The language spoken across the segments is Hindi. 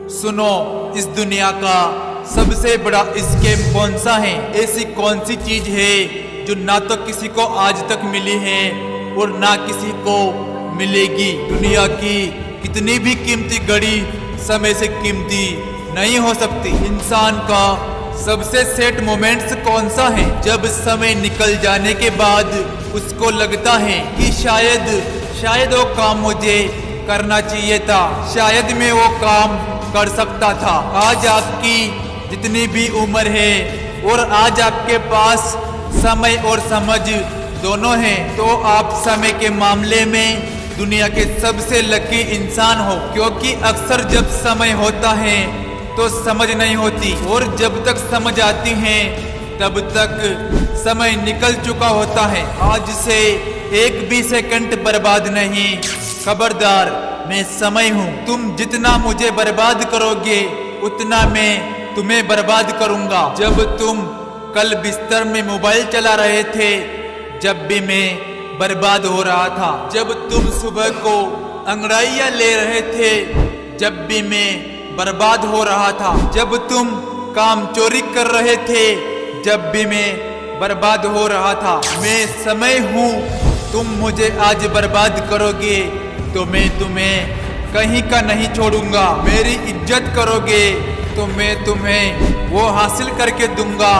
सुनो, इस दुनिया का सबसे बड़ा स्कैम कौन सा है? ऐसी कौन सी चीज है जो ना तो किसी को आज तक मिली है और ना किसी को मिलेगी? दुनिया की कितनी भी कीमती घड़ी समय से कीमती नहीं हो सकती। इंसान का सबसे सेट मोमेंट्स कौन सा है? जब समय निकल जाने के बाद उसको लगता है कि शायद वो काम मुझे करना चाहिए था, शायद मैं वो काम कर सकता था। आज आपकी जितनी भी उम्र है और आज आपके पास समय और समझ दोनों हैं, तो आप समय के मामले में दुनिया के सबसे लकी इंसान हो। क्योंकि अक्सर जब समय होता है तो समझ नहीं होती, और जब तक समझ आती है तब तक समय निकल चुका होता है। आज से एक भी सेकंड बर्बाद नहीं। खबरदार, मैं समय हूँ। तुम जितना मुझे बर्बाद करोगे उतना मैं तुम्हें बर्बाद करूंगा। जब तुम कल बिस्तर में मोबाइल चला रहे थे, जब भी मैं बर्बाद हो रहा था। जब तुम सुबह को अंगड़ाइयां ले रहे थे, जब भी मैं बर्बाद हो रहा था। जब तुम काम चोरी कर रहे थे, जब भी मैं बर्बाद हो रहा था। मैं समय हूँ। तुम मुझे आज बर्बाद करोगे तो मैं तुम्हें कहीं का नहीं छोड़ूंगा। मेरी इज्जत करोगे तो मैं तुम्हें वो हासिल करके दूंगा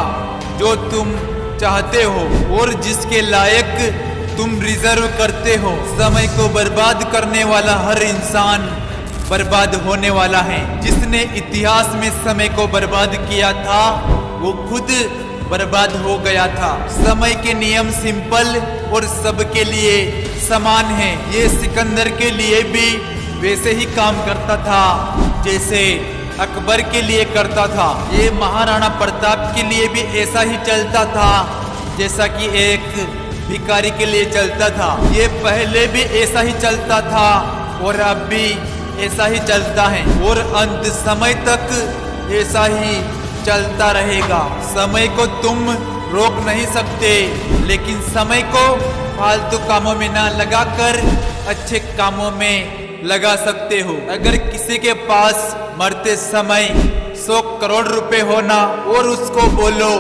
जो तुम चाहते हो और जिसके लायक तुम रिजर्व करते हो। समय को बर्बाद करने वाला हर इंसान बर्बाद होने वाला है। जिसने इतिहास में समय को बर्बाद किया था वो खुद बर्बाद हो गया था। समय के नियम सिंपल और सबके लिए समान है। ये सिकंदर के लिए भी वैसे ही काम करता था जैसे अकबर के लिए करता था। ये महाराणा प्रताप के लिए भी ऐसा ही चलता था जैसा कि एक भिखारी के लिए चलता था। ये पहले भी ऐसा ही चलता था और अब भी ऐसा ही चलता है और अंत समय तक ऐसा ही चलता रहेगा। समय को तुम रोक नहीं सकते, लेकिन समय को फालतू कामों में ना लगाकर अच्छे कामों में लगा सकते हो। अगर किसी के पास मरते समय 100 करोड़ रुपए होना और उसको बोलो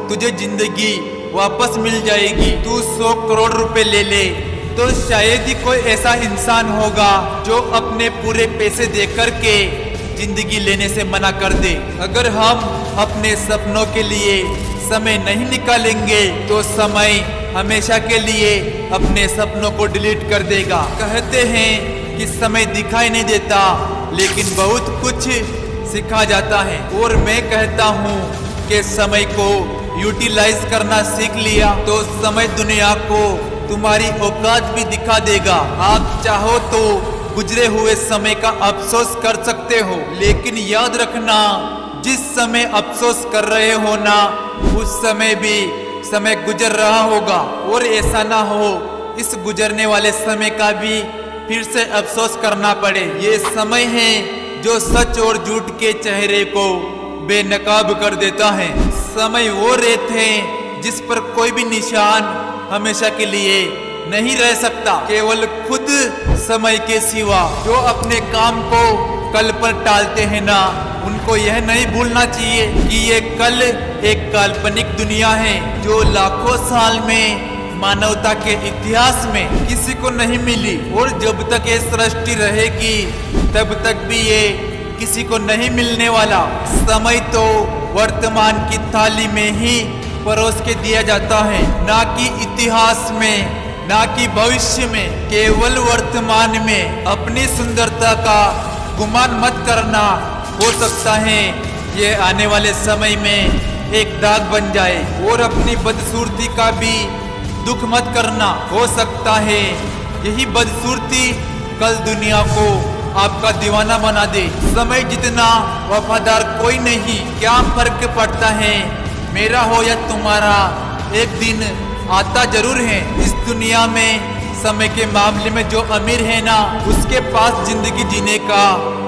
तुझे जिंदगी वापस मिल जाएगी, तू 100 करोड़ रुपए ले ले, तो शायद ही कोई ऐसा इंसान होगा जो अपने पूरे पैसे देकर के जिंदगी लेने से मना कर दे। अगर हम अपने सपनों के लिए समय नहीं निकालेंगे तो समय हमेशा के लिए अपने सपनों को डिलीट कर देगा। कहते हैं कि समय दिखाई नहीं देता, लेकिन बहुत कुछ सिखा जाता है। और मैं कहता हूँ कि समय को यूटिलाइज करना सीख लिया तो समय दुनिया को तुम्हारी औकात भी दिखा देगा। आप चाहो तो गुजरे हुए समय का अफसोस कर सकते हो, लेकिन याद रखना जिस समय अफसोस कर रहे हो ना, उस समय भी समय गुजर रहा होगा। और ऐसा ना हो इस गुजरने वाले समय का भी फिर से अफसोस करना पड़े। ये समय है जो सच और झूठ के चेहरे को बेनकाब कर देता है। समय वो रेत है जिस पर कोई भी निशान हमेशा के लिए नहीं रह सकता। केवल खुद समय के सिवा जो अपने काम को कल पर टालते हैं ना, उनको यह नहीं भूलना चाहिए कि ये कल एक काल्पनिक दुनिया है जो लाखों साल में मानवता के इतिहास में किसी को नहीं मिली। और जब तक ये सृष्टि रहेगी तब तक भी ये किसी को नहीं मिलने वाला। समय तो वर्तमान की थाली में ही परोस के दिया जाता है, ना कि इतिहास में, ना कि भविष्य में। केवल वर्तमान में अपनी सुंदरता का गुमान मत करना। हो सकता है ये आने वाले समय में एक दाग बन जाए। और अपनी बदसूरती का भी दुख मत करना। हो सकता है यही बदसूरती कल दुनिया को आपका दीवाना बना दे। समय जितना वफादार कोई नहीं। क्या फर्क पड़ता है मेरा हो या तुम्हारा, एक दिन आता जरूर है। इस दुनिया में समय के मामले में जो अमीर है ना, उसके पास जिंदगी जीने का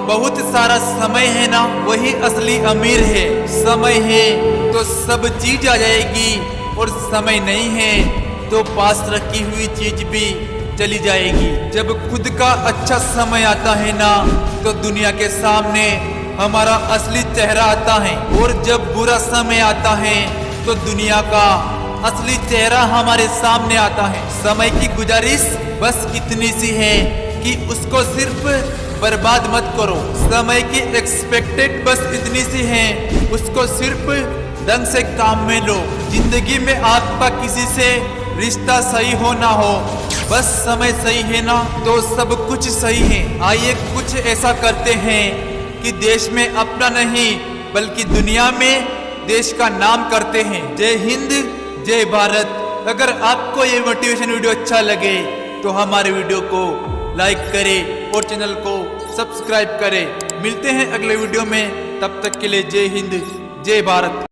बहुत सारा समय है ना, वही असली अमीर है। समय है तो सब चीज आ जाएगी, और समय नहीं है तो पास रखी हुई चीज भी चली जाएगी। जब खुद का अच्छा समय आता है ना, तो दुनिया के सामने हमारा असली चेहरा आता है, और जब बुरा समय आता है तो दुनिया का असली चेहरा हमारे सामने आता है। समय की गुजारिश बस इतनी सी है कि उसको सिर्फ बर्बाद मत करो। समय की एक्सपेक्टेड बस इतनी सी है, उसको सिर्फ ढंग से काम में लो। जिंदगी में आपका किसी से रिश्ता सही हो ना हो, बस समय सही है ना तो सब कुछ सही है। आइए कुछ ऐसा करते हैं कि देश में अपना नहीं बल्कि दुनिया में देश का नाम करते हैं। जय हिंद, जय भारत। अगर आपको ये मोटिवेशन वीडियो अच्छा लगे तो हमारे वीडियो को लाइक करें और चैनल को सब्सक्राइब करें। मिलते हैं अगले वीडियो में, तब तक के लिए जय हिंद, जय भारत।